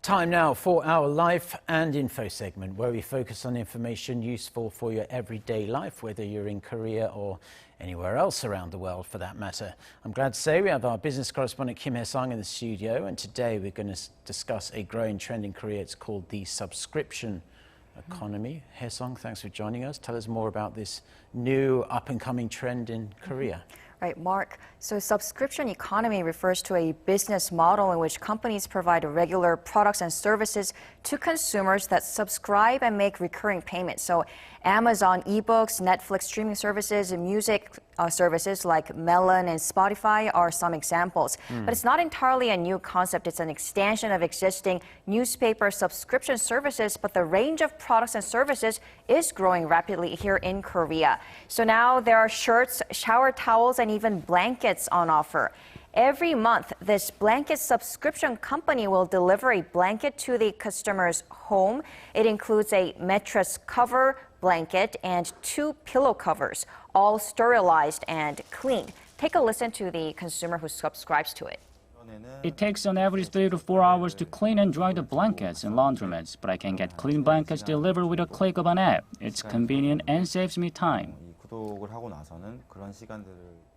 Time now for our Life and Info segment, where we focus on information useful for your everyday life, whether you're in Korea or anywhere else around the world for that matter. I'm glad to say we have our business correspondent Kim Hyesung in the studio, and today we're going to discuss a growing trend in Korea. It's called the subscription economy. Hyesung, thanks for joining us. Tell us more about this new up-and-coming trend in Korea. Right, Mark. So subscription economy refers to a business model in which companies provide regular products and services to consumers that subscribe and make recurring payments. So Amazon ebooks, Netflix streaming services, and music services like Melon and Spotify are some examples. But it's not entirely a new concept. It's an extension of existing newspaper subscription services, but the range of products and services is growing rapidly here in Korea. So now there are shirts, shower towels, and even blankets on offer. Every month, this blanket subscription company will deliver a blanket to the customer's home. It includes a mattress cover, blanket, and 2 pillow covers, all sterilized and cleaned. Take a listen to the consumer who subscribes to it. It takes on average 3 to 4 hours to clean and dry the blankets in laundromats, but I can get clean blankets delivered with a click of an app. It's convenient and saves me time.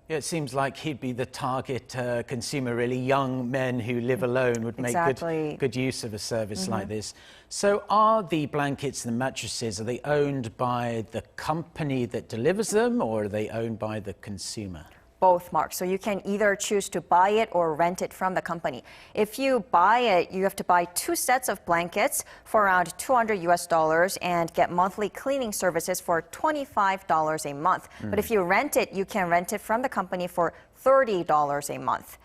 Yeah, it seems like he'd be the target consumer, really. Young men who live alone would make good use of a service like this. So are the blankets and the mattresses, are they owned by the company that delivers them, or are they owned by the consumer? Both, Mark. So you can either choose to buy it or rent it from the company. If you buy it, you have to buy 2 sets of blankets for around $200 and get monthly cleaning services for $25 a month. But if you rent it, you can rent it from the company for $30 a month.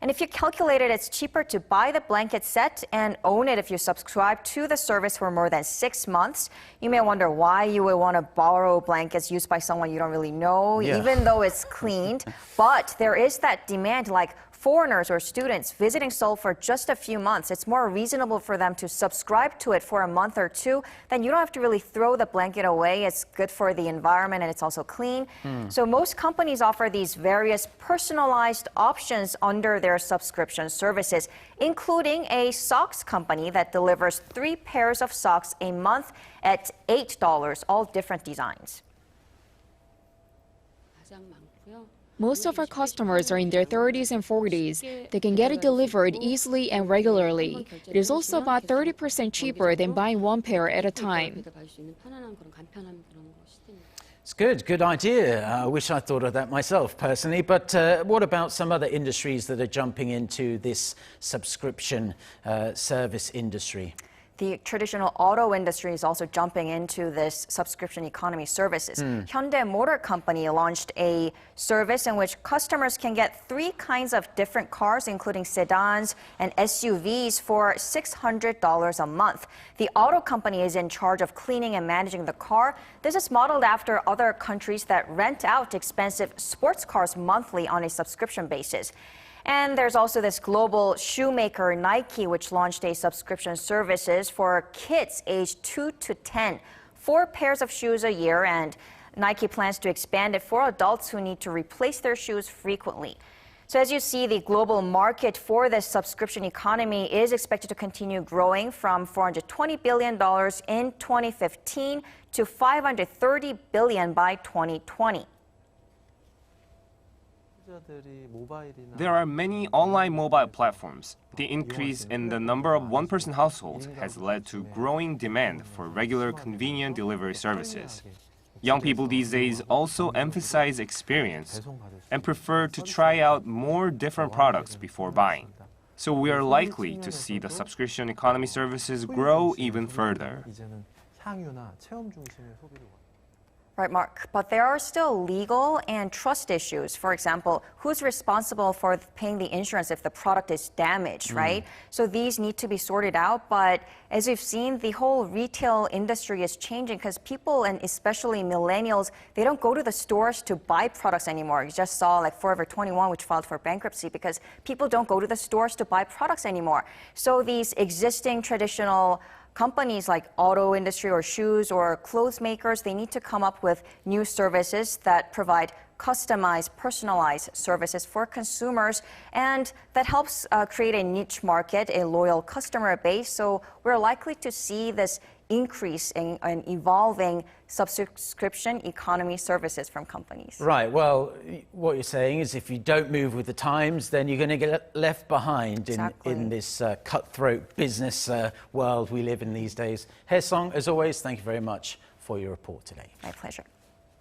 And if you calculate it, it's cheaper to buy the blanket set and own it if you subscribe to the service for more than 6 months. You may wonder why you would want to borrow blankets used by someone you don't really know, even though it's cleaned. But there is that demand, like foreigners or students visiting Seoul for just a few months. It's more reasonable for them to subscribe to it for a month or two. Then you don't have to really throw the blanket away. It's good for the environment and it's also clean. So most companies offer these various personalized options under their subscription services, including a socks company that delivers 3 pairs of socks a month at $8, all different designs. Most of our customers are in their 30s and 40s. They can get it delivered easily and regularly. It is also about 30% cheaper than buying 1 pair at a time. It's good idea. I wish I thought of that myself personally. But what about some other industries that are jumping into this subscription service industry? The traditional auto industry is also jumping into this subscription economy services. Hyundai Motor Company launched a service in which customers can get 3 kinds of different cars, including sedans and SUVs, for $600 a month. The auto company is in charge of cleaning and managing the car. This is modeled after other countries that rent out expensive sports cars monthly on a subscription basis. And there's also this global shoemaker Nike, which launched a subscription services for kids aged 2 to 10. 4 pairs of shoes a year, and Nike plans to expand it for adults who need to replace their shoes frequently. So as you see, the global market for this subscription economy is expected to continue growing from $420 billion in 2015 to $530 billion by 2020. There are many online mobile platforms. The increase in the number of one-person households has led to growing demand for regular convenient delivery services. Young people these days also emphasize experience and prefer to try out more different products before buying. So we are likely to see the subscription economy services grow even further. Right, Mark. But there are still legal and trust issues. For example, who's responsible for paying the insurance if the product is damaged, right? So these need to be sorted out. But as we've seen, the whole retail industry is changing because people, and especially millennials, they don't go to the stores to buy products anymore. You just saw like Forever 21, which filed for bankruptcy because people don't go to the stores to buy products anymore. So these existing traditional companies like auto industry or shoes or clothes makers, they need to come up with new services that provide customized, personalized services for consumers, and that helps create a niche market, a loyal customer base. So we're likely to see this increase in evolving subscription economy services from companies. Right, well, what you're saying is if you don't move with the times, then you're going to get left behind in this cutthroat business world we live in these days. Hyesung, as always, thank you very much for your report today. My pleasure.